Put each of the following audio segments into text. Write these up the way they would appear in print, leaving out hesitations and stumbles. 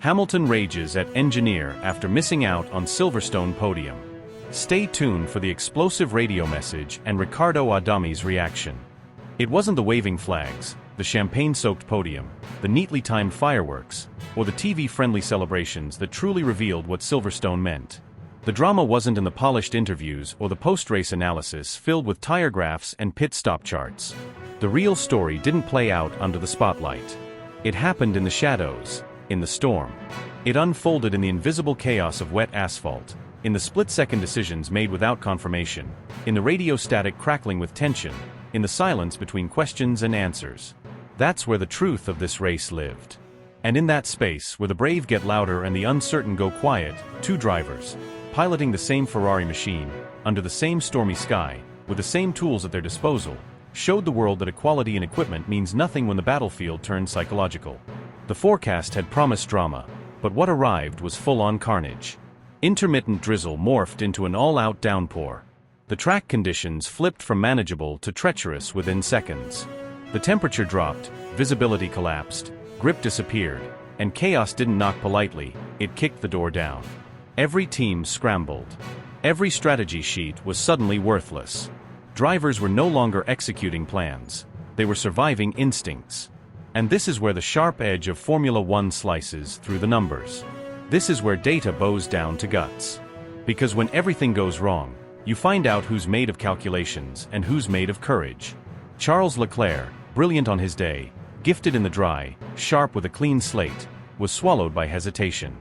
Hamilton rages at engineer after missing out on Silverstone podium. Stay tuned for the explosive radio message and Riccardo Adami's reaction. It wasn't the waving flags, the champagne-soaked podium, the neatly timed fireworks, or the TV-friendly celebrations that truly revealed what Silverstone meant. The drama wasn't in the polished interviews or the post-race analysis filled with tire graphs and pit stop charts. The real story didn't play out under the spotlight. It happened in the shadows, in the storm. It unfolded in the invisible chaos of wet asphalt, in the split-second decisions made without confirmation, in the radio static crackling with tension, in the silence between questions and answers. That's where the truth of this race lived. And in that space, where the brave get louder and the uncertain go quiet, two drivers, piloting the same Ferrari machine, under the same stormy sky, with the same tools at their disposal, showed the world that equality in equipment means nothing when the battlefield turned psychological. The forecast had promised drama, but what arrived was full-on carnage. Intermittent drizzle morphed into an all-out downpour. The track conditions flipped from manageable to treacherous within seconds. The temperature dropped, visibility collapsed, grip disappeared, and chaos didn't knock politely, it kicked the door down. Every team scrambled. Every strategy sheet was suddenly worthless. Drivers were no longer executing plans. They were surviving instincts. And this is where the sharp edge of Formula One slices through the numbers. This is where data bows down to guts. Because when everything goes wrong, you find out who's made of calculations and who's made of courage. Charles Leclerc, brilliant on his day, gifted in the dry, sharp with a clean slate, was swallowed by hesitation.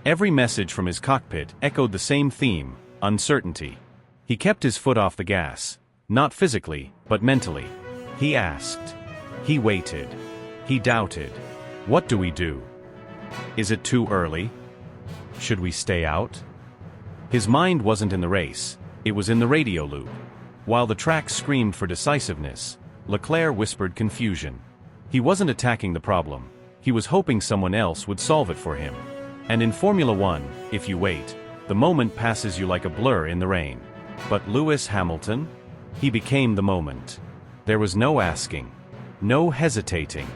Every message from his cockpit echoed the same theme: uncertainty. He kept his foot off the gas, not physically, but mentally. He asked. He waited. He doubted. What do we do? Is it too early? Should we stay out? His mind wasn't in the race, it was in the radio loop. While the track screamed for decisiveness, Leclerc whispered confusion. He wasn't attacking the problem, he was hoping someone else would solve it for him. And in Formula One, if you wait, the moment passes you like a blur in the rain. But Lewis Hamilton? He became the moment. There was no asking, no hesitating,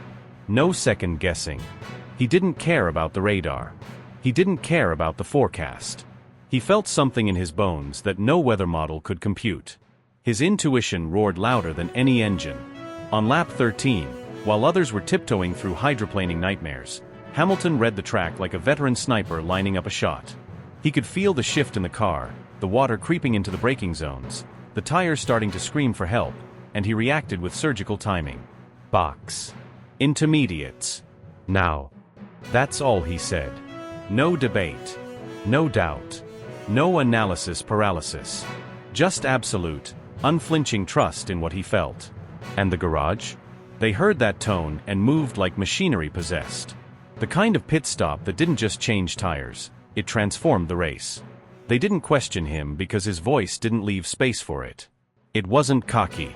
no second guessing. He didn't care about the radar. He didn't care about the forecast. He felt something in his bones that no weather model could compute. His intuition roared louder than any engine. On lap 13, while others were tiptoeing through hydroplaning nightmares, Hamilton read the track like a veteran sniper lining up a shot. He could feel the shift in the car, the water creeping into the braking zones, the tires starting to scream for help, and he reacted with surgical timing. Box. Intermediates. Now. That's all he said. No debate. No doubt. No analysis paralysis. Just absolute, unflinching trust in what he felt. And the garage? They heard that tone and moved like machinery possessed. The kind of pit stop that didn't just change tires, it transformed the race. They didn't question him because his voice didn't leave space for it. It wasn't cocky.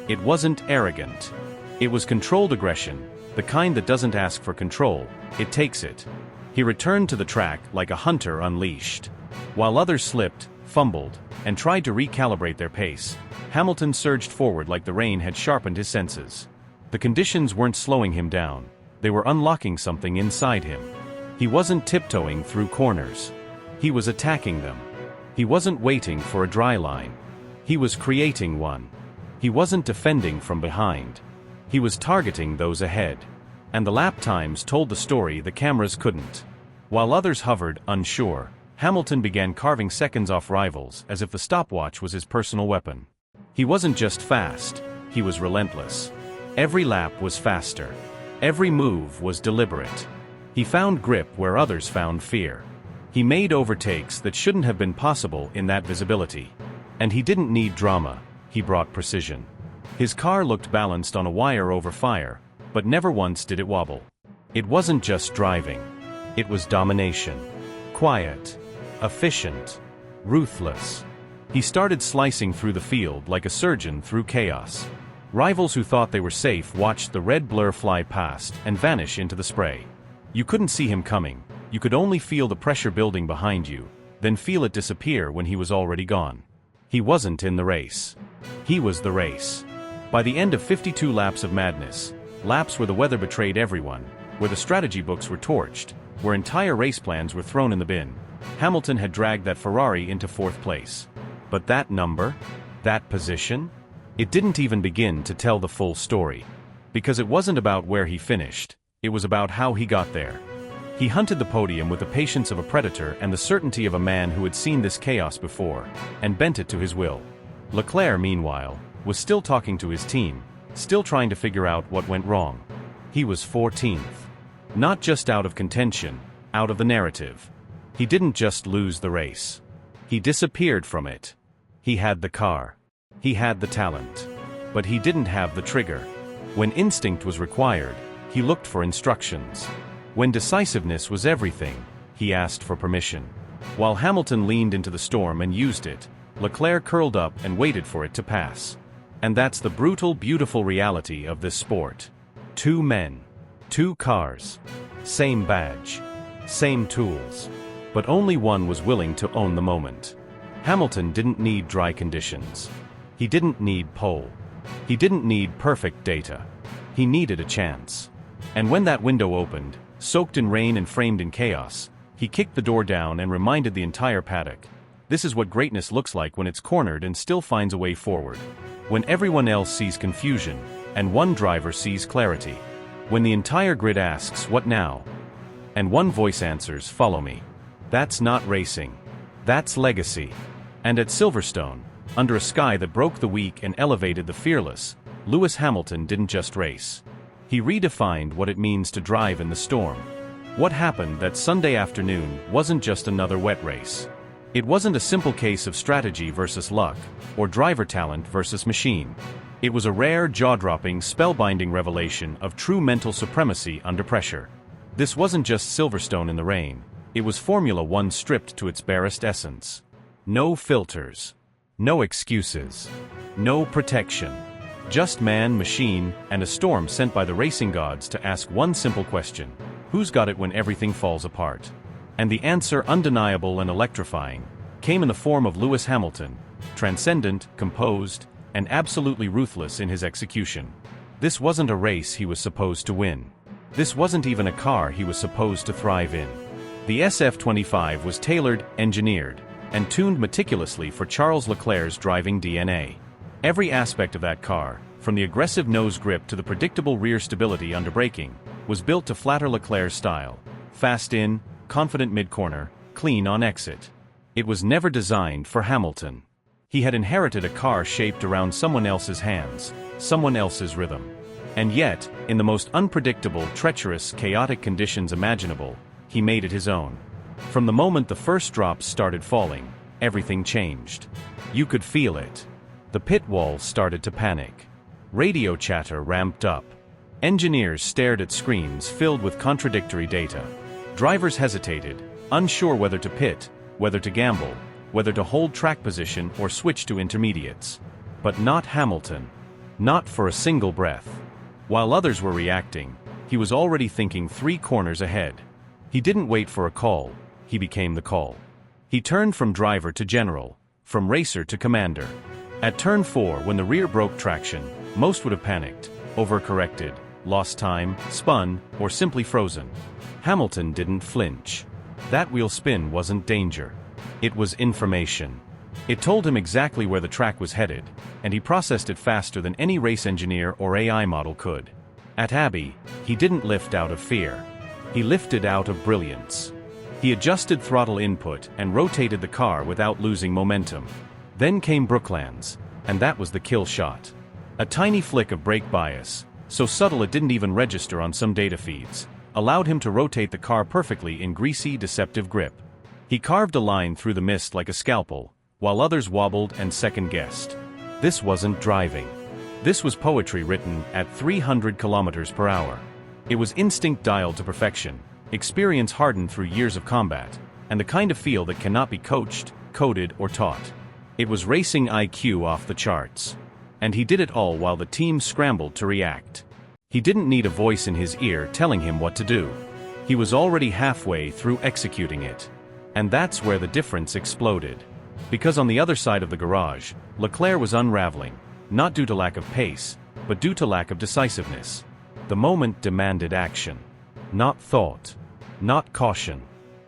It wasn't arrogant. It was controlled aggression, the kind that doesn't ask for control, it takes it. He returned to the track like a hunter unleashed. While others slipped, fumbled, and tried to recalibrate their pace, Hamilton surged forward like the rain had sharpened his senses. The conditions weren't slowing him down, they were unlocking something inside him. He wasn't tiptoeing through corners. He was attacking them. He wasn't waiting for a dry line. He was creating one. He wasn't defending from behind. He was targeting those ahead. And the lap times told the story the cameras couldn't. While others hovered, unsure, Hamilton began carving seconds off rivals as if the stopwatch was his personal weapon. He wasn't just fast, he was relentless. Every lap was faster. Every move was deliberate. He found grip where others found fear. He made overtakes that shouldn't have been possible in that visibility. And he didn't need drama, he brought precision. His car looked balanced on a wire over fire, but never once did it wobble. It wasn't just driving. It was domination. Quiet. Efficient. Ruthless. He started slicing through the field like a surgeon through chaos. Rivals who thought they were safe watched the red blur fly past and vanish into the spray. You couldn't see him coming, you could only feel the pressure building behind you, then feel it disappear when he was already gone. He wasn't in the race. He was the race. By the end of 52 laps of madness, laps where the weather betrayed everyone, where the strategy books were torched, where entire race plans were thrown in the bin. Hamilton had dragged that Ferrari into 4th place. But that number? That position? It didn't even begin to tell the full story. Because it wasn't about where he finished, it was about how he got there. He hunted the podium with the patience of a predator and the certainty of a man who had seen this chaos before, and bent it to his will. Leclerc, meanwhile, was still talking to his team, still trying to figure out what went wrong. He was 14th. Not just out of contention, out of the narrative. He didn't just lose the race. He disappeared from it. He had the car. He had the talent. But he didn't have the trigger. When instinct was required, he looked for instructions. When decisiveness was everything, he asked for permission. While Hamilton leaned into the storm and used it, Leclerc curled up and waited for it to pass. And that's the brutal, beautiful reality of this sport. 2 men. 2 cars. Same badge. Same tools. But only one was willing to own the moment. Hamilton didn't need dry conditions. He didn't need pole. He didn't need perfect data. He needed a chance. And when that window opened, soaked in rain and framed in chaos, he kicked the door down and reminded the entire paddock. This is what greatness looks like when it's cornered and still finds a way forward. When everyone else sees confusion, and one driver sees clarity. When the entire grid asks, "What now?" and one voice answers, "Follow me." That's not racing. That's legacy. And at Silverstone, under a sky that broke the weak and elevated the fearless, Lewis Hamilton didn't just race. He redefined what it means to drive in the storm. What happened that Sunday afternoon wasn't just another wet race. It wasn't a simple case of strategy versus luck, or driver talent versus machine. It was a rare, jaw-dropping, spellbinding revelation of true mental supremacy under pressure. This wasn't just Silverstone in the rain. It was Formula One stripped to its barest essence. No filters. No excuses. No protection. Just man, machine, and a storm sent by the racing gods to ask one simple question. Who's got it when everything falls apart? And the answer, undeniable and electrifying, came in the form of Lewis Hamilton, transcendent, composed, and absolutely ruthless in his execution. This wasn't a race he was supposed to win. This wasn't even a car he was supposed to thrive in. The SF-25 was tailored, engineered, and tuned meticulously for Charles Leclerc's driving DNA. Every aspect of that car, from the aggressive nose grip to the predictable rear stability under braking, was built to flatter Leclerc's style. Fast in, confident mid-corner, clean on exit. It was never designed for Hamilton. He had inherited a car shaped around someone else's hands, someone else's rhythm. And yet, in the most unpredictable, treacherous, chaotic conditions imaginable, he made it his own. From the moment the first drops started falling, everything changed. You could feel it. The pit wall started to panic. Radio chatter ramped up. Engineers stared at screens filled with contradictory data. Drivers hesitated, unsure whether to pit, whether to gamble, whether to hold track position or switch to intermediates. But not Hamilton. Not for a single breath. While others were reacting, he was already thinking 3 corners ahead. He didn't wait for a call, he became the call. He turned from driver to general, from racer to commander. At turn 4, when the rear broke traction, most would have panicked, overcorrected, lost time, spun, or simply frozen. Hamilton didn't flinch. That wheel spin wasn't danger. It was information. It told him exactly where the track was headed, and he processed it faster than any race engineer or AI model could. At Abbey, he didn't lift out of fear. He lifted out of brilliance. He adjusted throttle input and rotated the car without losing momentum. Then came Brooklands, and that was the kill shot. A tiny flick of brake bias, so subtle it didn't even register on some data feeds, allowed him to rotate the car perfectly in greasy, deceptive grip. He carved a line through the mist like a scalpel, while others wobbled and second-guessed. This wasn't driving. This was poetry written at 300 kilometers per hour. It was instinct dialed to perfection, experience hardened through years of combat, and the kind of feel that cannot be coached, coded, or taught. It was racing IQ off the charts. And he did it all while the team scrambled to react. He didn't need a voice in his ear telling him what to do. He was already halfway through executing it. And that's where the difference exploded. Because on the other side of the garage, Leclerc was unraveling, not due to lack of pace, but due to lack of decisiveness. The moment demanded action. Not thought. Not caution.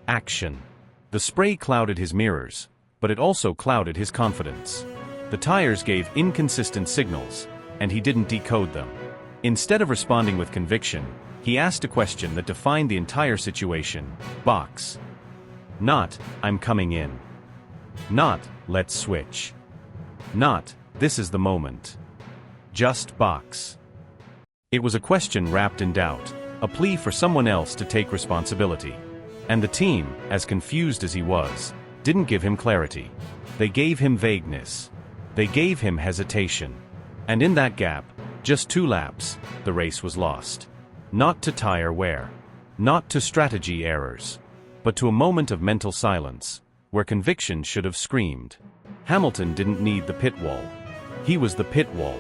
Action. The spray clouded his mirrors, but it also clouded his confidence. The tires gave inconsistent signals, and he didn't decode them. Instead of responding with conviction, he asked a question that defined the entire situation. Box. Not, I'm coming in. Not, let's switch. Not, this is the moment. Just box. It was a question wrapped in doubt, a plea for someone else to take responsibility. And the team, as confused as he was, didn't give him clarity. They gave him vagueness. They gave him hesitation. And in that gap, just 2 laps, the race was lost. Not to tire wear. Not to strategy errors. But to a moment of mental silence, where conviction should have screamed. Hamilton didn't need the pit wall. He was the pit wall.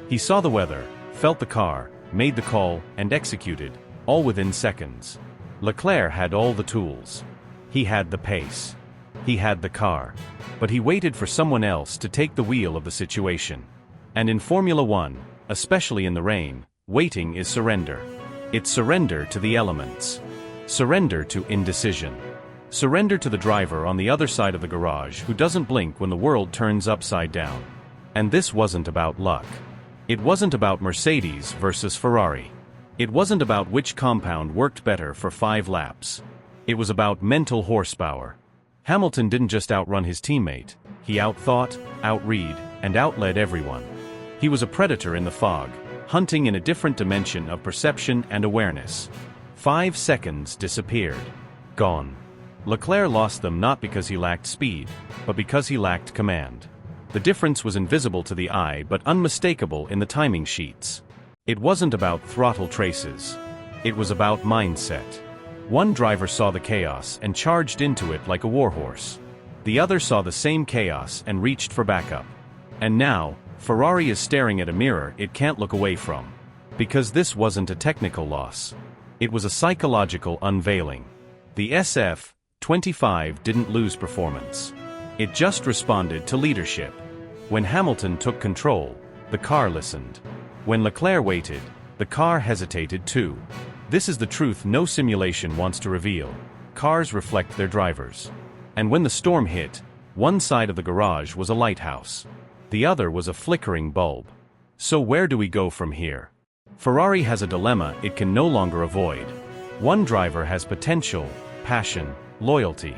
He saw the weather, felt the car, made the call, and executed, all within seconds. Leclerc had all the tools. He had the pace. He had the car. But he waited for someone else to take the wheel of the situation. And in Formula One, especially in the rain, waiting is surrender. It's surrender to the elements. Surrender to indecision. Surrender to the driver on the other side of the garage who doesn't blink when the world turns upside down. And this wasn't about luck. It wasn't about Mercedes versus Ferrari. It wasn't about which compound worked better for 5 laps. It was about mental horsepower. Hamilton didn't just outrun his teammate, he outthought, outread, and outled everyone. He was a predator in the fog, hunting in a different dimension of perception and awareness. 5 seconds disappeared. Gone. Leclerc lost them not because he lacked speed, but because he lacked command. The difference was invisible to the eye but unmistakable in the timing sheets. It wasn't about throttle traces. It was about mindset. One driver saw the chaos and charged into it like a warhorse. The other saw the same chaos and reached for backup. And now, Ferrari is staring at a mirror it can't look away from. Because this wasn't a technical loss. It was a psychological unveiling. The SF-25 didn't lose performance. It just responded to leadership. When Hamilton took control, the car listened. When Leclerc waited, the car hesitated too. This is the truth no simulation wants to reveal. Cars reflect their drivers. And when the storm hit, one side of the garage was a lighthouse. The other was a flickering bulb. So where do we go from here? Ferrari has a dilemma it can no longer avoid. One driver has potential, passion, loyalty.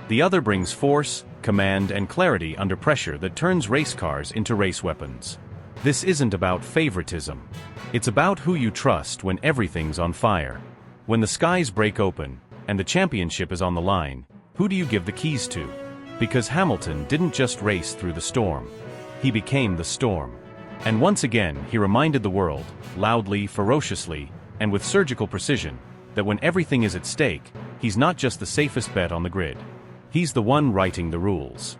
The other brings force, command, and clarity under pressure that turns race cars into race weapons. This isn't about favoritism. It's about who you trust when everything's on fire. When the skies break open, and the championship is on the line, who do you give the keys to? Because Hamilton didn't just race through the storm. He became the storm. And once again he reminded the world, loudly, ferociously, and with surgical precision, that when everything is at stake, he's not just the safest bet on the grid. He's the one writing the rules.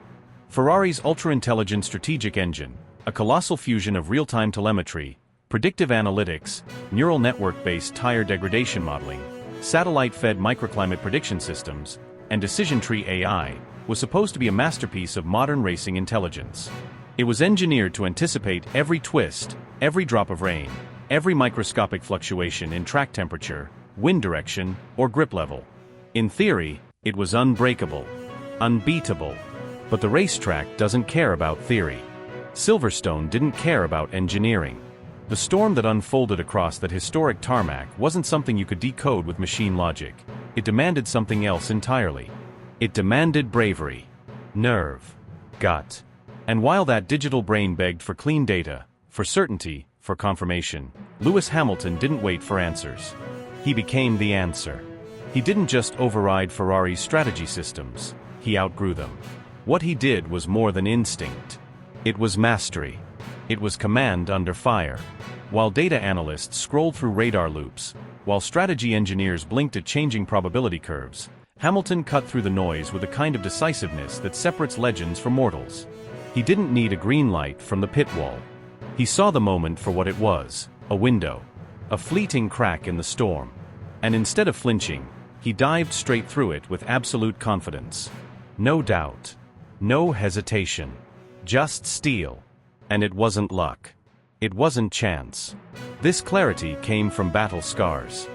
Ferrari's ultra-intelligent strategic engine, a colossal fusion of real-time telemetry, predictive analytics, neural network-based tire degradation modeling, satellite-fed microclimate prediction systems, and decision tree AI, was supposed to be a masterpiece of modern racing intelligence. It was engineered to anticipate every twist, every drop of rain, every microscopic fluctuation in track temperature, wind direction, or grip level. In theory, it was unbreakable, unbeatable. But the racetrack doesn't care about theory. Silverstone didn't care about engineering. The storm that unfolded across that historic tarmac wasn't something you could decode with machine logic. It demanded something else entirely. It demanded bravery, nerve, gut. And while that digital brain begged for clean data, for certainty, for confirmation, Lewis Hamilton didn't wait for answers. He became the answer. He didn't just override Ferrari's strategy systems, he outgrew them. What he did was more than instinct. It was mastery. It was command under fire. While data analysts scrolled through radar loops, while strategy engineers blinked at changing probability curves, Hamilton cut through the noise with a kind of decisiveness that separates legends from mortals. He didn't need a green light from the pit wall. He saw the moment for what it was, a window, a fleeting crack in the storm. And instead of flinching, he dived straight through it with absolute confidence. No doubt. No hesitation. Just steel. And it wasn't luck. It wasn't chance. This clarity came from battle scars.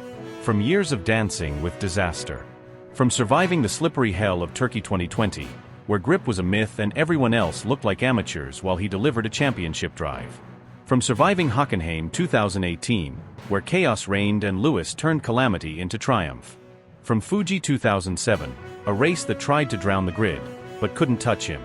From years of dancing with disaster. From surviving the slippery hell of Turkey 2020, where grip was a myth and everyone else looked like amateurs while he delivered a championship drive. From surviving Hockenheim 2018, where chaos reigned and Lewis turned calamity into triumph. From Fuji 2007, a race that tried to drown the grid, but couldn't touch him.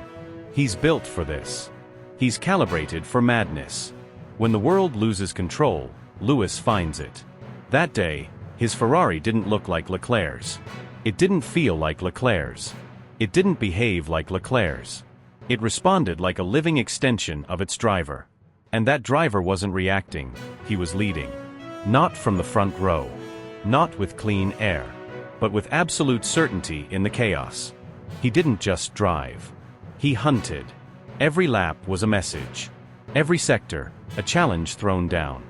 He's built for this. He's calibrated for madness. When the world loses control, Lewis finds it. That day, his Ferrari didn't look like Leclerc's. It didn't feel like Leclerc's. It didn't behave like Leclerc's. It responded like a living extension of its driver. And that driver wasn't reacting, he was leading. Not from the front row. Not with clean air. But with absolute certainty in the chaos. He didn't just drive. He hunted. Every lap was a message. Every sector, a challenge thrown down.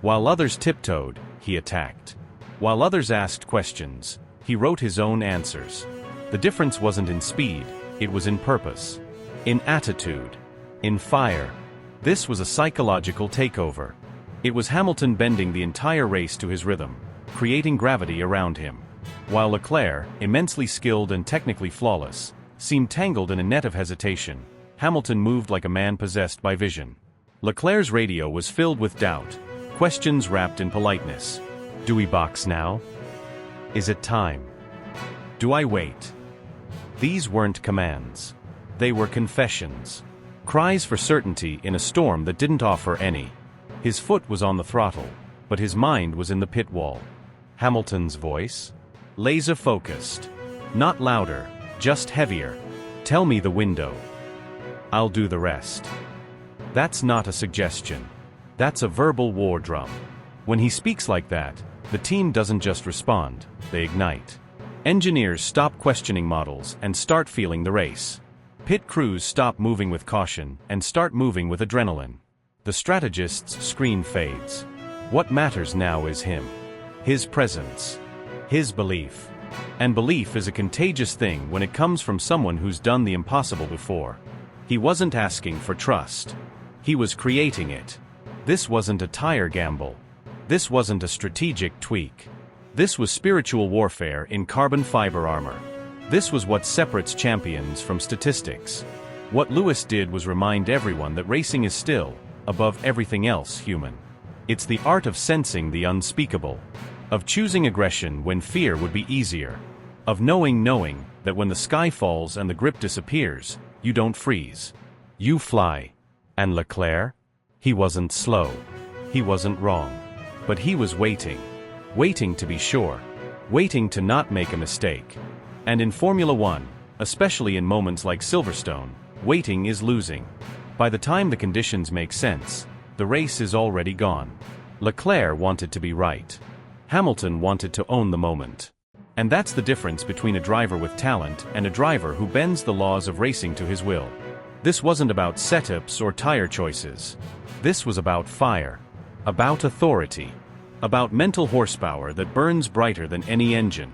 While others tiptoed, he attacked. While others asked questions, he wrote his own answers. The difference wasn't in speed, it was in purpose. In attitude. In fire. This was a psychological takeover. It was Hamilton bending the entire race to his rhythm, creating gravity around him. While Leclerc, immensely skilled and technically flawless, seemed tangled in a net of hesitation, Hamilton moved like a man possessed by vision. Leclerc's radio was filled with doubt, questions wrapped in politeness. Do we box now? Is it time? Do I wait? These weren't commands. They were confessions. Cries for certainty in a storm that didn't offer any. His foot was on the throttle, but his mind was in the pit wall. Hamilton's voice? Laser-focused. Not louder, just heavier. Tell me the window. I'll do the rest. That's not a suggestion. That's a verbal war drum. When he speaks like that, the team doesn't just respond, they ignite. Engineers stop questioning models and start feeling the race. Pit crews stop moving with caution and start moving with adrenaline. The strategist's screen fades. What matters now is him. His presence. His belief. And belief is a contagious thing when it comes from someone who's done the impossible before. He wasn't asking for trust. He was creating it. This wasn't a tire gamble. This wasn't a strategic tweak. This was spiritual warfare in carbon fiber armor. This was what separates champions from statistics. What Lewis did was remind everyone that racing is still, above everything else, human. It's the art of sensing the unspeakable. Of choosing aggression when fear would be easier. Of knowing that when the sky falls and the grip disappears, you don't freeze. You fly. And Leclerc? He wasn't slow. He wasn't wrong. But he was waiting. Waiting to be sure. Waiting to not make a mistake. And in Formula One, especially in moments like Silverstone, waiting is losing. By the time the conditions make sense, the race is already gone. Leclerc wanted to be right. Hamilton wanted to own the moment. And that's the difference between a driver with talent and a driver who bends the laws of racing to his will. This wasn't about setups or tire choices. This was about fire. About authority. About mental horsepower that burns brighter than any engine.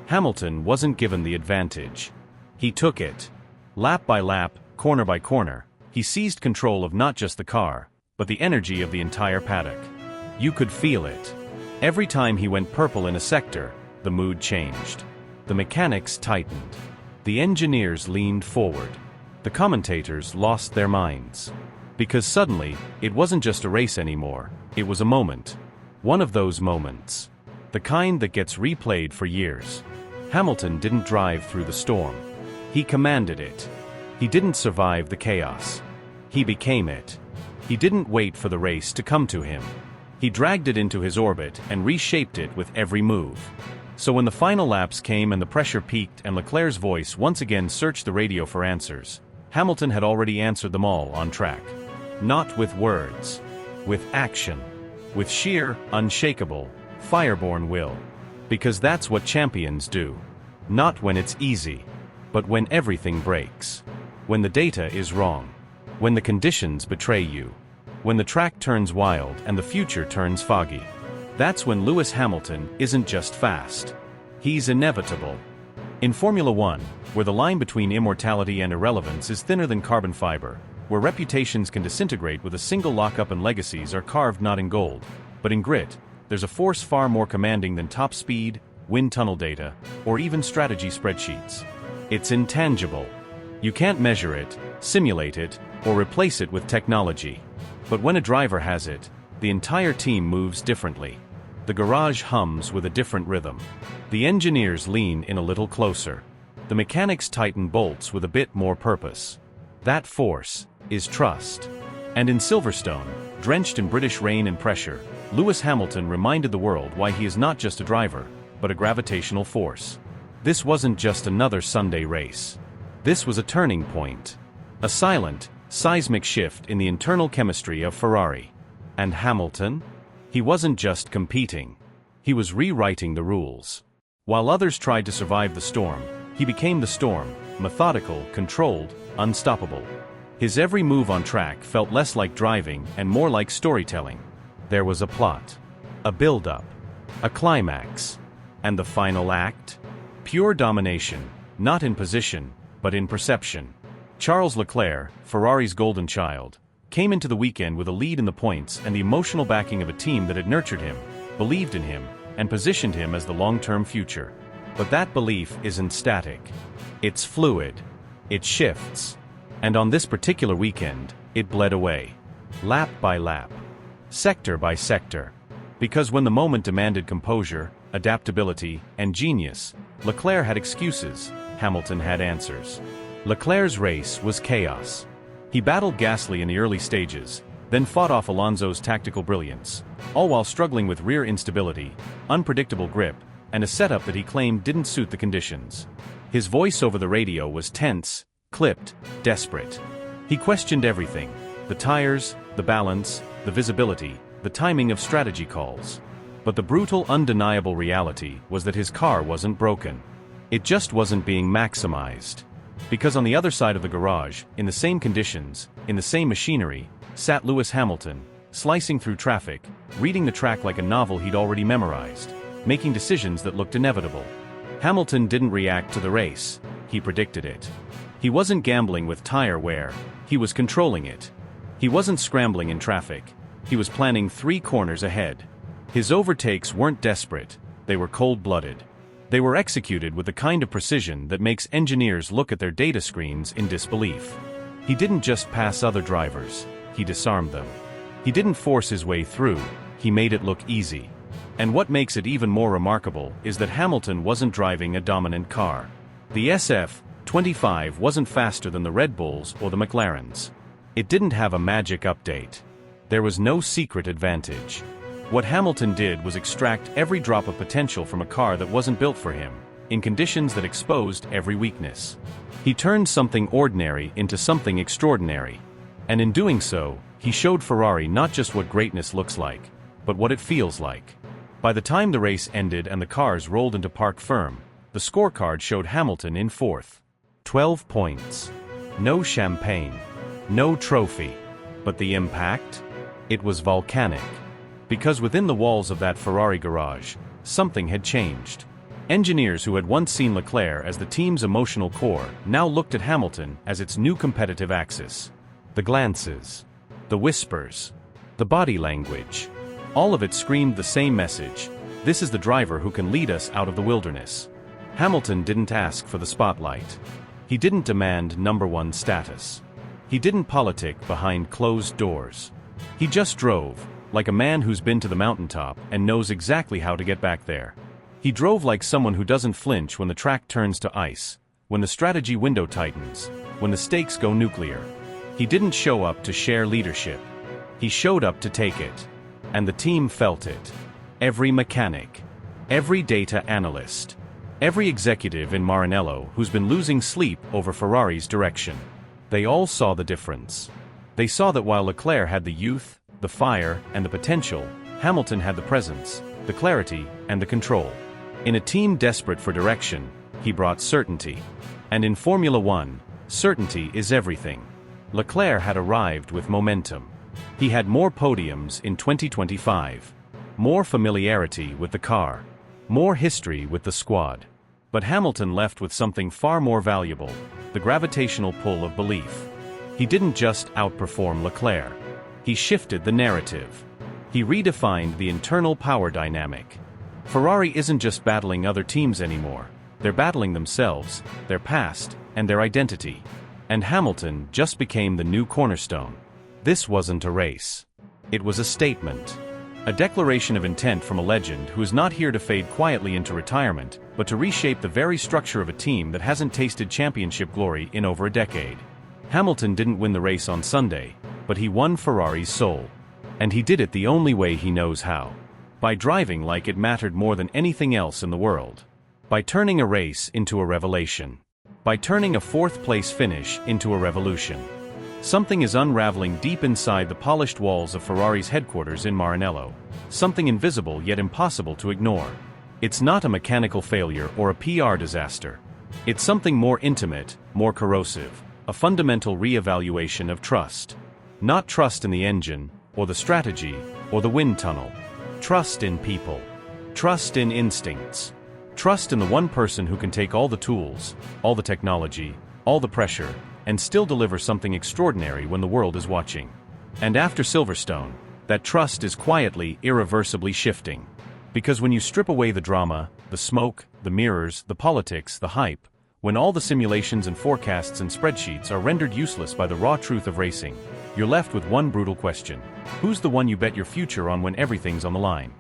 Hamilton wasn't given the advantage. He took it. Lap by lap, corner by corner, he seized control of not just the car, but the energy of the entire paddock. You could feel it. Every time he went purple in a sector, the mood changed. The mechanics tightened. The engineers leaned forward. The commentators lost their minds. Because suddenly, it wasn't just a race anymore, it was a moment. One of those moments. The kind that gets replayed for years. Hamilton didn't drive through the storm. He commanded it. He didn't survive the chaos. He became it. He didn't wait for the race to come to him. He dragged it into his orbit and reshaped it with every move. So when the final laps came and the pressure peaked and Leclerc's voice once again searched the radio for answers, Hamilton had already answered them all on track. Not with words. With action. With sheer, unshakable, fireborn will. Because that's what champions do. Not when it's easy. But when everything breaks. When the data is wrong. When the conditions betray you. When the track turns wild and the future turns foggy. That's when Lewis Hamilton isn't just fast. He's inevitable. In Formula One, where the line between immortality and irrelevance is thinner than carbon fiber, where reputations can disintegrate with a single lockup and legacies are carved not in gold, but in grit, there's a force far more commanding than top speed, wind tunnel data, or even strategy spreadsheets. It's intangible. You can't measure it, simulate it, or replace it with technology. But when a driver has it, the entire team moves differently. The garage hums with a different rhythm. The engineers lean in a little closer. The mechanics tighten bolts with a bit more purpose. That force is trust. And in Silverstone, drenched in British rain and pressure, Lewis Hamilton reminded the world why he is not just a driver, but a gravitational force. This wasn't just another Sunday race. This was a turning point. A silent, seismic shift in the internal chemistry of Ferrari. And Hamilton? He wasn't just competing. He was rewriting the rules. While others tried to survive the storm, he became the storm, methodical, controlled, unstoppable. His every move on track felt less like driving and more like storytelling. There was a plot, a build-up, a climax, and the final act? Pure domination, not in position, but in perception. Charles Leclerc, Ferrari's golden child, came into the weekend with a lead in the points and the emotional backing of a team that had nurtured him, believed in him, and positioned him as the long-term future. But that belief isn't static. It's fluid. It shifts. And on this particular weekend, it bled away. Lap by lap. Sector by sector. Because when the moment demanded composure, adaptability, and genius, Leclerc had excuses, Hamilton had answers. Leclerc's race was chaos. He battled Gasly in the early stages, then fought off Alonso's tactical brilliance, all while struggling with rear instability, unpredictable grip, and a setup that he claimed didn't suit the conditions. His voice over the radio was tense, clipped, desperate. He questioned everything: the tires, the balance, the visibility, the timing of strategy calls. But the brutal, undeniable reality was that his car wasn't broken. It just wasn't being maximized. Because on the other side of the garage, in the same conditions, in the same machinery, sat Lewis Hamilton, slicing through traffic, reading the track like a novel he'd already memorized, making decisions that looked inevitable. Hamilton didn't react to the race, he predicted it. He wasn't gambling with tire wear, he was controlling it. He wasn't scrambling in traffic, he was planning 3 corners ahead. His overtakes weren't desperate, they were cold-blooded. They were executed with the kind of precision that makes engineers look at their data screens in disbelief. He didn't just pass other drivers, he disarmed them. He didn't force his way through, he made it look easy. And what makes it even more remarkable is that Hamilton wasn't driving a dominant car. The SF-25 wasn't faster than the Red Bulls or the McLarens. It didn't have a magic update. There was no secret advantage. What Hamilton did was extract every drop of potential from a car that wasn't built for him, in conditions that exposed every weakness. He turned something ordinary into something extraordinary. And in doing so, he showed Ferrari not just what greatness looks like, but what it feels like. By the time the race ended and the cars rolled into Parc Ferme, the scorecard showed Hamilton in 4th. 12 points. No champagne. No trophy. But the impact? It was volcanic. Because within the walls of that Ferrari garage, something had changed. Engineers who had once seen Leclerc as the team's emotional core now looked at Hamilton as its new competitive axis. The glances, the whispers, the body language. All of it screamed the same message: this is the driver who can lead us out of the wilderness. Hamilton didn't ask for the spotlight. He didn't demand #1 status. He didn't politic behind closed doors. He just drove, like a man who's been to the mountaintop and knows exactly how to get back there. He drove like someone who doesn't flinch when the track turns to ice, when the strategy window tightens, when the stakes go nuclear. He didn't show up to share leadership. He showed up to take it. And the team felt it. Every mechanic, every data analyst, every executive in Maranello who's been losing sleep over Ferrari's direction. They all saw the difference. They saw that while Leclerc had the youth, the fire, and the potential, Hamilton had the presence, the clarity, and the control. In a team desperate for direction, he brought certainty. And in Formula One, certainty is everything. Leclerc had arrived with momentum. He had more podiums in 2025, more familiarity with the car, more history with the squad. But Hamilton left with something far more valuable: the gravitational pull of belief. He didn't just outperform Leclerc. He shifted the narrative. He redefined the internal power dynamic. Ferrari isn't just battling other teams anymore. They're battling themselves, their past, and their identity. And Hamilton just became the new cornerstone. This wasn't a race. It was a statement. A declaration of intent from a legend who is not here to fade quietly into retirement, but to reshape the very structure of a team that hasn't tasted championship glory in over a decade. Hamilton didn't win the race on Sunday, but he won Ferrari's soul. And he did it the only way he knows how. By driving like it mattered more than anything else in the world. By turning a race into a revelation. By turning a fourth-place finish into a revolution. Something is unraveling deep inside the polished walls of Ferrari's headquarters in Maranello. Something invisible yet impossible to ignore. It's not a mechanical failure or a PR disaster. It's something more intimate, more corrosive. A fundamental re-evaluation of trust. Not trust in the engine, or the strategy, or the wind tunnel. Trust in people. Trust in instincts. Trust in the one person who can take all the tools, all the technology, all the pressure, and still deliver something extraordinary when the world is watching. And after Silverstone, that trust is quietly, irreversibly shifting. Because when you strip away the drama, the smoke, the mirrors, the politics, the hype, when all the simulations and forecasts and spreadsheets are rendered useless by the raw truth of racing, you're left with one brutal question. Who's the one you bet your future on when everything's on the line?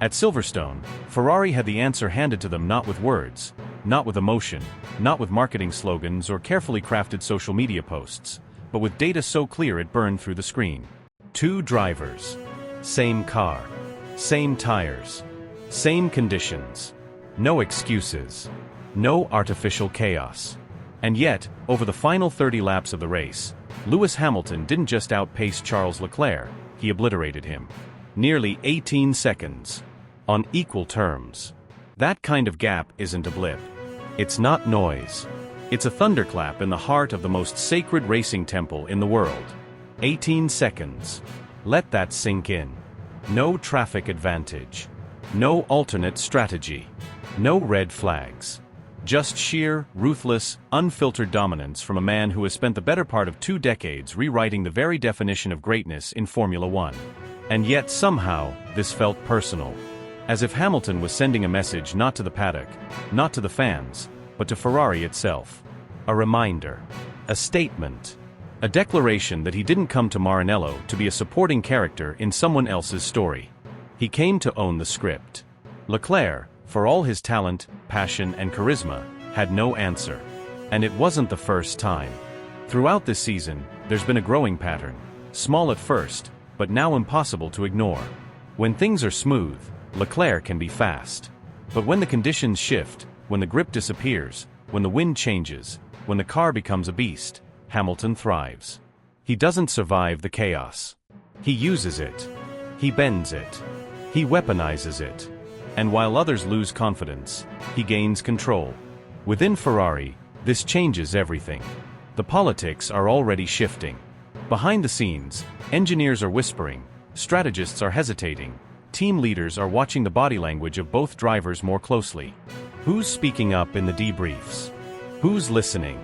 At Silverstone, Ferrari had the answer handed to them not with words, not with emotion, not with marketing slogans or carefully crafted social media posts, but with data so clear it burned through the screen. 2 drivers. Same car. Same tires. Same conditions. No excuses. No artificial chaos. And yet, over the final 30 laps of the race, Lewis Hamilton didn't just outpace Charles Leclerc, he obliterated him. Nearly 18 seconds. On equal terms. That kind of gap isn't a blip. It's not noise. It's a thunderclap in the heart of the most sacred racing temple in the world. 18 seconds. Let that sink in. No traffic advantage. No alternate strategy. No red flags. Just sheer, ruthless, unfiltered dominance from a man who has spent the better part of 2 decades rewriting the very definition of greatness in Formula One. And yet somehow, this felt personal. As if Hamilton was sending a message not to the paddock, not to the fans, but to Ferrari itself. A reminder. A statement. A declaration that he didn't come to Maranello to be a supporting character in someone else's story. He came to own the script. Leclerc, for all his talent, passion, and charisma, had no answer. And it wasn't the first time. Throughout this season, there's been a growing pattern. Small at first, but now impossible to ignore. When things are smooth, Leclerc can be fast. But when the conditions shift, when the grip disappears, when the wind changes, when the car becomes a beast, Hamilton thrives. He doesn't survive the chaos. He uses it. He bends it. He weaponizes it. And while others lose confidence, he gains control. Within Ferrari, this changes everything. The politics are already shifting. Behind the scenes, engineers are whispering, strategists are hesitating, team leaders are watching the body language of both drivers more closely. Who's speaking up in the debriefs? Who's listening?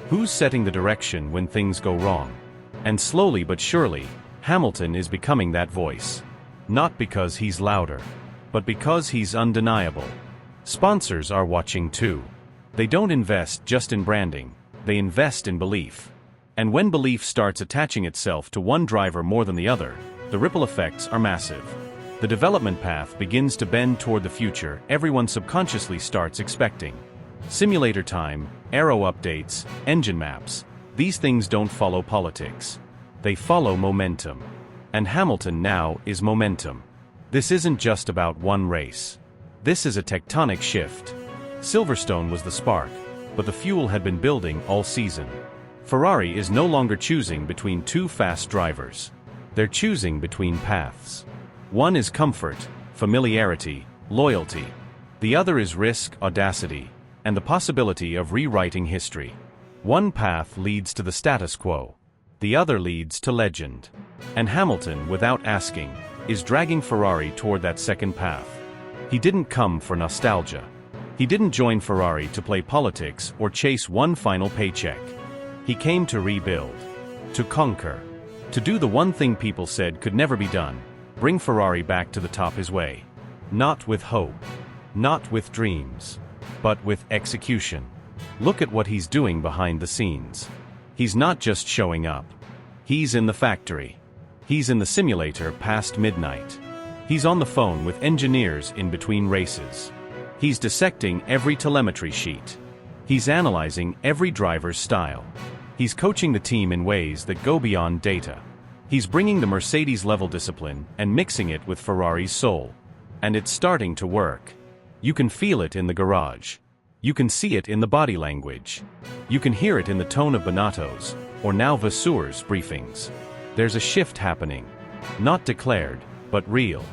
Who's setting the direction when things go wrong? And slowly but surely, Hamilton is becoming that voice. Not because he's louder, but because he's undeniable. Sponsors are watching too. They don't invest just in branding, they invest in belief. And when belief starts attaching itself to one driver more than the other, the ripple effects are massive. The development path begins to bend toward the future everyone subconsciously starts expecting. Simulator time, aero updates, engine maps, these things don't follow politics. They follow momentum. And Hamilton now is momentum. This isn't just about one race. This is a tectonic shift. Silverstone was the spark, but the fuel had been building all season. Ferrari is no longer choosing between 2 fast drivers. They're choosing between paths. One is comfort, familiarity, loyalty. The other is risk, audacity, and the possibility of rewriting history. One path leads to the status quo. The other leads to legend. And Hamilton, without asking, is dragging Ferrari toward that second path. He didn't come for nostalgia. He didn't join Ferrari to play politics or chase one final paycheck. He came to rebuild, to conquer, to do the one thing people said could never be done, Bring Ferrari back to the top his way. Not with hope. Not with dreams. But with execution. Look at what he's doing behind the scenes. He's not just showing up. He's in the factory. He's in the simulator past midnight. He's on the phone with engineers in between races. He's dissecting every telemetry sheet. He's analyzing every driver's style. He's coaching the team in ways that go beyond data. He's bringing the Mercedes-level discipline and mixing it with Ferrari's soul. And it's starting to work. You can feel it in the garage. You can see it in the body language. You can hear it in the tone of Bonato's, or now Vasseur's briefings. There's a shift happening. Not declared, but real.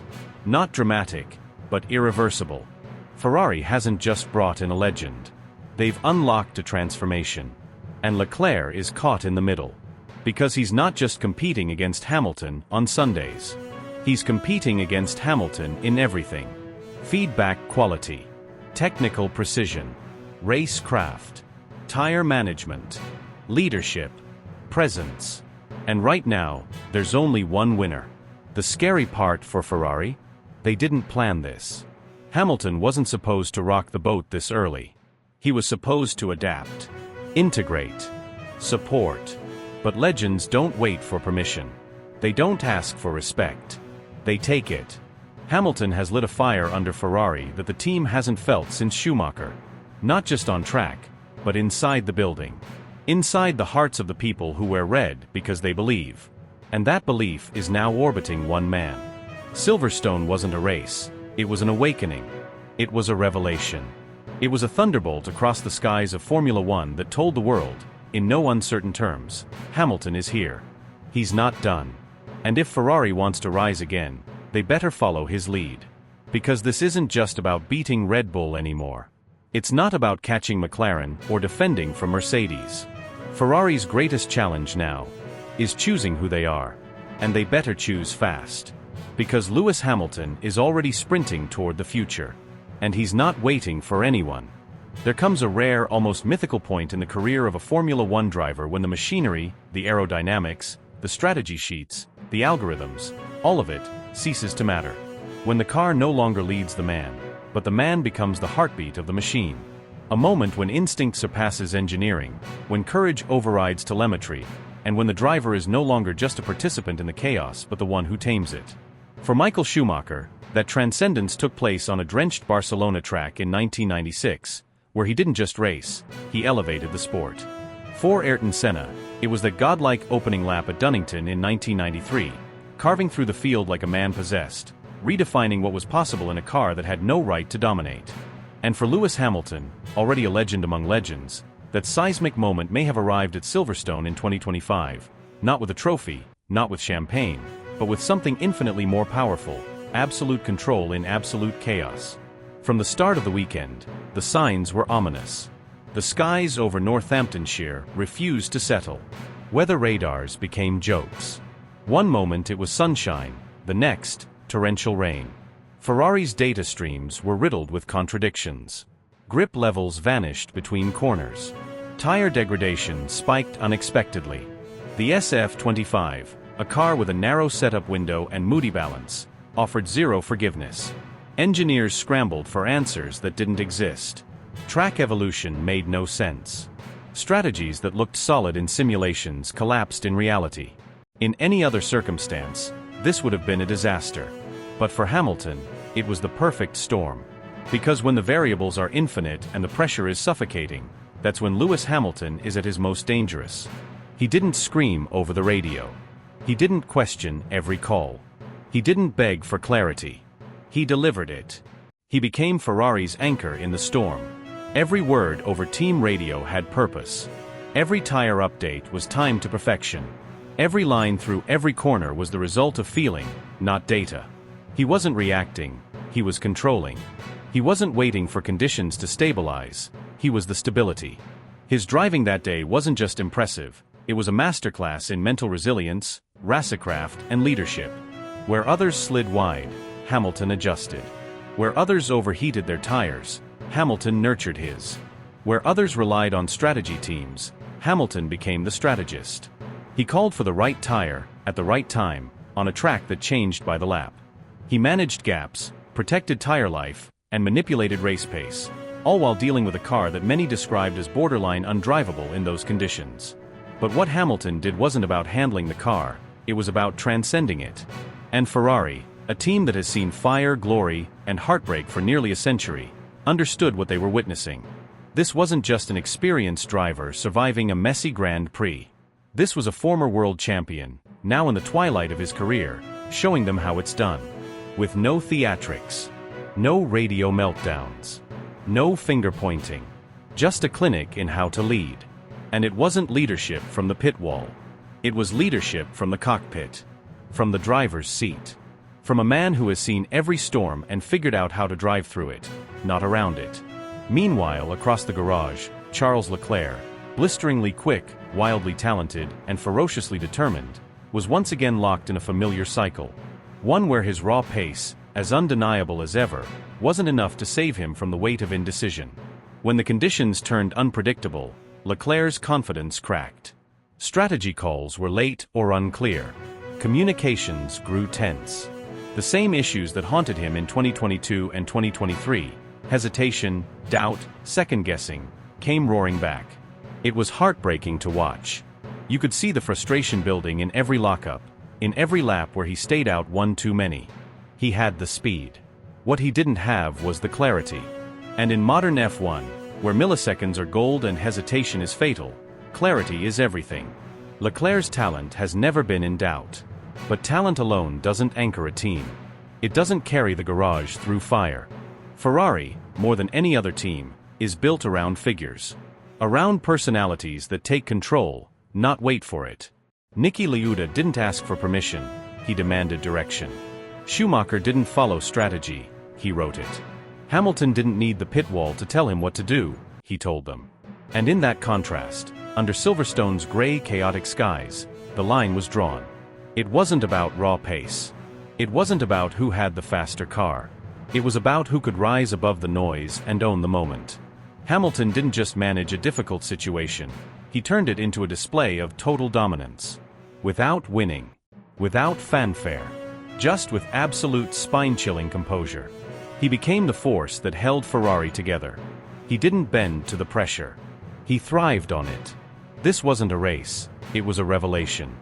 Not dramatic, but irreversible. Ferrari hasn't just brought in a legend. They've unlocked a transformation. And Leclerc is caught in the middle. Because he's not just competing against Hamilton on Sundays. He's competing against Hamilton in everything. Feedback quality. Technical precision. Race craft. Tire management. Leadership. Presence. And right now, there's only one winner. The scary part for Ferrari? They didn't plan this. Hamilton wasn't supposed to rock the boat this early. He was supposed to adapt. Integrate. Support. But legends don't wait for permission. They don't ask for respect. They take it. Hamilton has lit a fire under Ferrari that the team hasn't felt since Schumacher. Not just on track, but inside the building. Inside the hearts of the people who wear red because they believe. And that belief is now orbiting one man. Silverstone wasn't a race. It was an awakening. It was a revelation. It was a thunderbolt across the skies of Formula One that told the world, in no uncertain terms, Hamilton is here. He's not done. And if Ferrari wants to rise again, they better follow his lead. Because this isn't just about beating Red Bull anymore. It's not about catching McLaren or defending from Mercedes. Ferrari's greatest challenge now is choosing who they are. And they better choose fast. Because Lewis Hamilton is already sprinting toward the future. And he's not waiting for anyone. There comes a rare, almost mythical point in the career of a Formula One driver when the machinery, the aerodynamics, the strategy sheets, the algorithms, all of it, ceases to matter. When the car no longer leads the man, but the man becomes the heartbeat of the machine. A moment when instinct surpasses engineering, when courage overrides telemetry, and when the driver is no longer just a participant in the chaos but the one who tames it. For Michael Schumacher, that transcendence took place on a drenched Barcelona track in 1996, where he didn't just race, he elevated the sport. For Ayrton Senna, it was that godlike opening lap at Donington in 1993, carving through the field like a man possessed, redefining what was possible in a car that had no right to dominate. And for Lewis Hamilton, already a legend among legends, that seismic moment may have arrived at Silverstone in 2025, not with a trophy, not with champagne, but with something infinitely more powerful, absolute control in absolute chaos. From the start of the weekend, the signs were ominous. The skies over Northamptonshire refused to settle. Weather radars became jokes. One moment it was sunshine, the next, torrential rain. Ferrari's data streams were riddled with contradictions. Grip levels vanished between corners. Tire degradation spiked unexpectedly. The SF25, a car with a narrow setup window and moody balance, offered zero forgiveness. Engineers scrambled for answers that didn't exist. Track evolution made no sense. Strategies that looked solid in simulations collapsed in reality. In any other circumstance, this would have been a disaster. But for Hamilton, it was the perfect storm. Because when the variables are infinite and the pressure is suffocating, that's when Lewis Hamilton is at his most dangerous. He didn't scream over the radio. He didn't question every call. He didn't beg for clarity. He delivered it. He became Ferrari's anchor in the storm. Every word over team radio had purpose. Every tire update was timed to perfection. Every line through every corner was the result of feeling, not data. He wasn't reacting, he was controlling. He wasn't waiting for conditions to stabilize, he was the stability. His driving that day wasn't just impressive, it was a masterclass in mental resilience, racecraft, and leadership. Where others slid wide, Hamilton adjusted. Where others overheated their tires, Hamilton nurtured his. Where others relied on strategy teams, Hamilton became the strategist. He called for the right tire, at the right time, on a track that changed by the lap. He managed gaps, protected tire life, and manipulated race pace, all while dealing with a car that many described as borderline undrivable in those conditions. But what Hamilton did wasn't about handling the car, it was about transcending it. And Ferrari, a team that has seen fire, glory, and heartbreak for nearly a century, understood what they were witnessing. This wasn't just an experienced driver surviving a messy Grand Prix. This was a former world champion, now in the twilight of his career, showing them how it's done. With no theatrics, no radio meltdowns, no finger-pointing, just a clinic in how to lead. And it wasn't leadership from the pit wall. It was leadership from the cockpit, from the driver's seat, from a man who has seen every storm and figured out how to drive through it, not around it. Meanwhile, across the garage, Charles Leclerc, blisteringly quick, wildly talented, and ferociously determined, was once again locked in a familiar cycle. One where his raw pace, as undeniable as ever, wasn't enough to save him from the weight of indecision. When the conditions turned unpredictable, Leclerc's confidence cracked. Strategy calls were late or unclear. Communications grew tense. The same issues that haunted him in 2022 and 2023, hesitation, doubt, second-guessing, came roaring back. It was heartbreaking to watch. You could see the frustration building in every lockup, in every lap where he stayed out one too many. He had the speed. What he didn't have was the clarity. And in modern F1, where milliseconds are gold and hesitation is fatal, clarity is everything. Leclerc's talent has never been in doubt. But talent alone doesn't anchor a team. It doesn't carry the garage through fire. Ferrari, more than any other team, is built around figures. Around personalities that take control, not wait for it. Niki Lauda didn't ask for permission, he demanded direction. Schumacher didn't follow strategy, he wrote it. Hamilton didn't need the pit wall to tell him what to do, he told them. And in that contrast, under Silverstone's gray, chaotic skies, the line was drawn. It wasn't about raw pace. It wasn't about who had the faster car. It was about who could rise above the noise and own the moment. Hamilton didn't just manage a difficult situation, he turned it into a display of total dominance. Without winning. Without fanfare. Just with absolute spine-chilling composure. He became the force that held Ferrari together. He didn't bend to the pressure. He thrived on it. This wasn't a race, it was a revelation.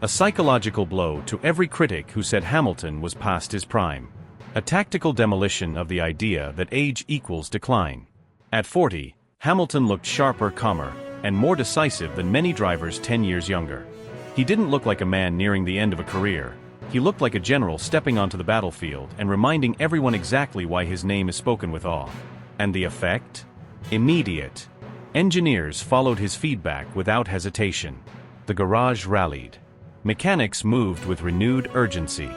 A psychological blow to every critic who said Hamilton was past his prime. A tactical demolition of the idea that age equals decline. At 40, Hamilton looked sharper, calmer, and more decisive than many drivers 10 years younger. He didn't look like a man nearing the end of a career. He looked like a general stepping onto the battlefield and reminding everyone exactly why his name is spoken with awe. And the effect? Immediate. Engineers followed his feedback without hesitation. The garage rallied. Mechanics moved with renewed urgency.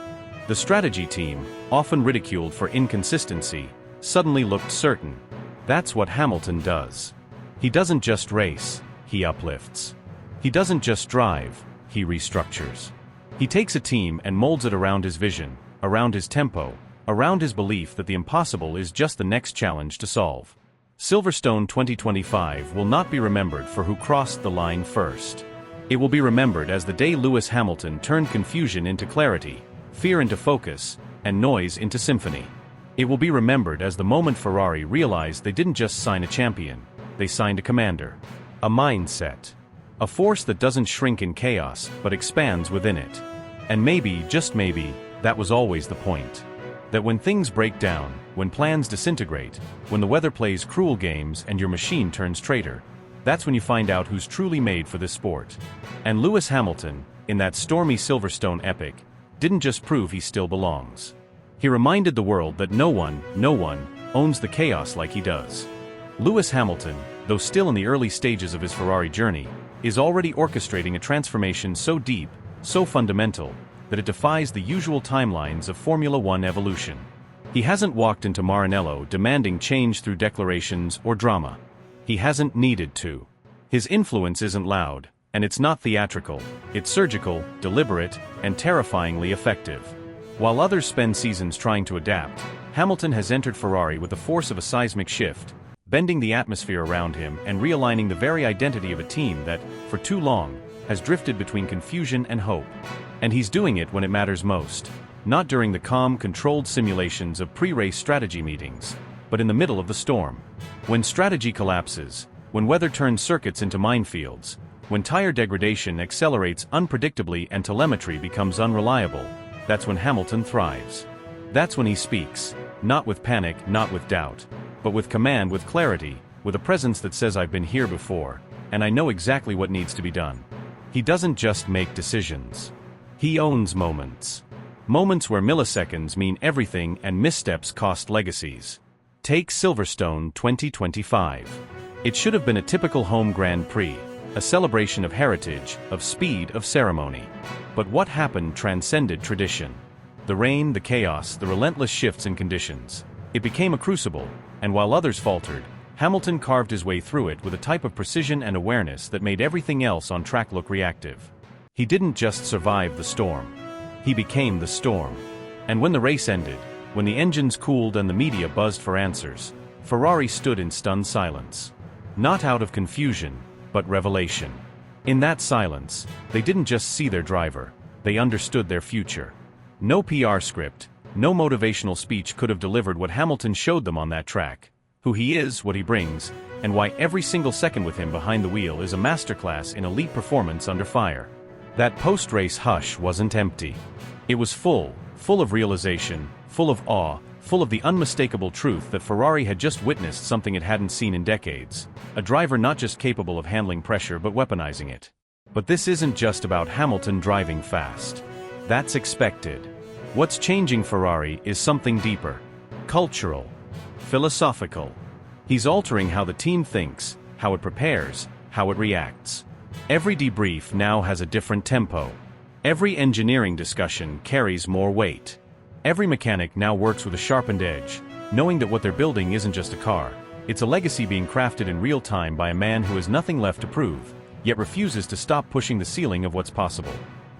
The strategy team, often ridiculed for inconsistency, suddenly looked certain. That's what Hamilton does. He doesn't just race, he uplifts. He doesn't just drive, he restructures. He takes a team and molds it around his vision, around his tempo, around his belief that the impossible is just the next challenge to solve. Silverstone 2025 will not be remembered for who crossed the line first. It will be remembered as the day Lewis Hamilton turned confusion into clarity, fear into focus, and noise into symphony. It will be remembered as the moment Ferrari realized they didn't just sign a champion, they signed a commander. A mindset. A force that doesn't shrink in chaos, but expands within it. And maybe, just maybe, that was always the point. That when things break down, when plans disintegrate, when the weather plays cruel games and your machine turns traitor, that's when you find out who's truly made for this sport. And Lewis Hamilton, in that stormy Silverstone epic, didn't just prove he still belongs. He reminded the world that no one owns the chaos like he does. Lewis Hamilton, though still in the early stages of his Ferrari journey, is already orchestrating a transformation so deep, so fundamental, that it defies the usual timelines of Formula One evolution. He hasn't walked into Maranello demanding change through declarations or drama. He hasn't needed to. His influence isn't loud, and it's not theatrical, it's surgical, deliberate, and terrifyingly effective. While others spend seasons trying to adapt, Hamilton has entered Ferrari with the force of a seismic shift, bending the atmosphere around him and realigning the very identity of a team that, for too long, has drifted between confusion and hope. And he's doing it when it matters most. Not during the calm, controlled simulations of pre-race strategy meetings, but in the middle of the storm. When strategy collapses, when weather turns circuits into minefields, when tire degradation accelerates unpredictably and telemetry becomes unreliable, that's when Hamilton thrives. That's when he speaks, not with panic, not with doubt, but with command, with clarity, with a presence that says I've been here before, and I know exactly what needs to be done. He doesn't just make decisions. He owns moments. Moments where milliseconds mean everything and missteps cost legacies. Take Silverstone 2025. It should have been a typical home Grand Prix, a celebration of heritage, of speed, of ceremony. But what happened transcended tradition. The rain, the chaos, the relentless shifts in conditions. It became a crucible, and while others faltered, Hamilton carved his way through it with a type of precision and awareness that made everything else on track look reactive. He didn't just survive the storm. He became the storm. And when the race ended, when the engines cooled and the media buzzed for answers, Ferrari stood in stunned silence. Not out of confusion, but revelation. In that silence, they didn't just see their driver, they understood their future. No PR script, no motivational speech could have delivered what Hamilton showed them on that track. Who he is, what he brings, and why every single second with him behind the wheel is a masterclass in elite performance under fire. That post-race hush wasn't empty. It was full of realization, full of awe, full of the unmistakable truth that Ferrari had just witnessed something it hadn't seen in decades. A driver not just capable of handling pressure but weaponizing it. But this isn't just about Hamilton driving fast. That's expected. What's changing Ferrari is something deeper. Cultural. Philosophical. He's altering how the team thinks, how it prepares, how it reacts. Every debrief now has a different tempo. Every engineering discussion carries more weight. Every mechanic now works with a sharpened edge, knowing that what they're building isn't just a car, it's a legacy being crafted in real time by a man who has nothing left to prove, yet refuses to stop pushing the ceiling of what's possible.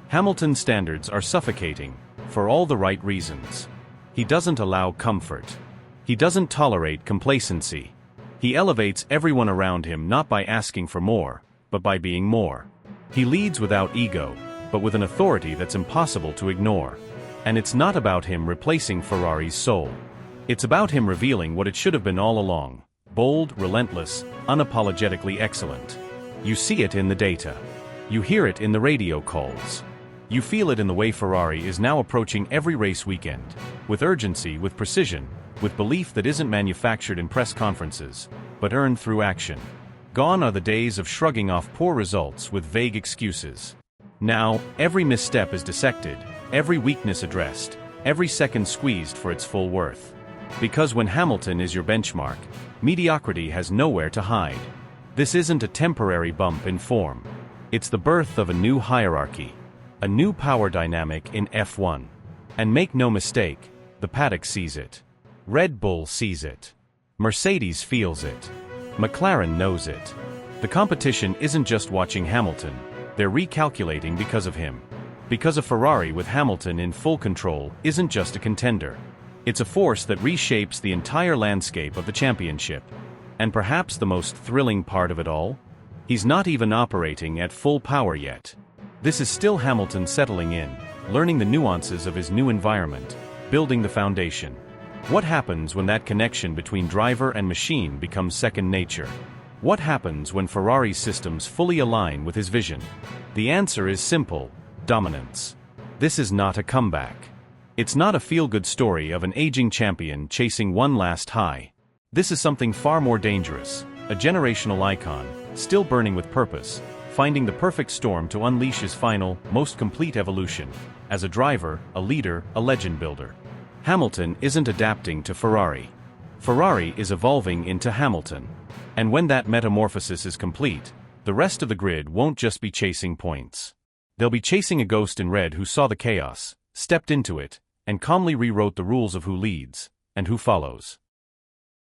Hamilton's standards are suffocating, for all the right reasons. He doesn't allow comfort. He doesn't tolerate complacency. He elevates everyone around him not by asking for more, but by being more. He leads without ego, but with an authority that's impossible to ignore. And it's not about him replacing Ferrari's soul. It's about him revealing what it should have been all along: bold, relentless, unapologetically excellent. You see it in the data. You hear it in the radio calls. You feel it in the way Ferrari is now approaching every race weekend, with urgency, with precision, with belief that isn't manufactured in press conferences, but earned through action. Gone are the days of shrugging off poor results with vague excuses. Now, every misstep is dissected, every weakness addressed, every second squeezed for its full worth. Because when Hamilton is your benchmark, mediocrity has nowhere to hide. This isn't a temporary bump in form. It's the birth of a new hierarchy, a new power dynamic in F1. And make no mistake, the paddock sees it. Red Bull sees it. Mercedes feels it. McLaren knows it. The competition isn't just watching Hamilton, they're recalculating because of him. Because a Ferrari with Hamilton in full control isn't just a contender. It's a force that reshapes the entire landscape of the championship. And perhaps the most thrilling part of it all? He's not even operating at full power yet. This is still Hamilton settling in, learning the nuances of his new environment, building the foundation. What happens when that connection between driver and machine becomes second nature? What happens when Ferrari's systems fully align with his vision? The answer is simple: dominance. This is not a comeback. It's not a feel-good story of an aging champion chasing one last high. This is something far more dangerous, a generational icon, still burning with purpose, finding the perfect storm to unleash his final, most complete evolution, as a driver, a leader, a legend builder. Hamilton isn't adapting to Ferrari. Ferrari is evolving into Hamilton. And when that metamorphosis is complete, the rest of the grid won't just be chasing points. They'll be chasing a ghost in red who saw the chaos, stepped into it, and calmly rewrote the rules of who leads and who follows.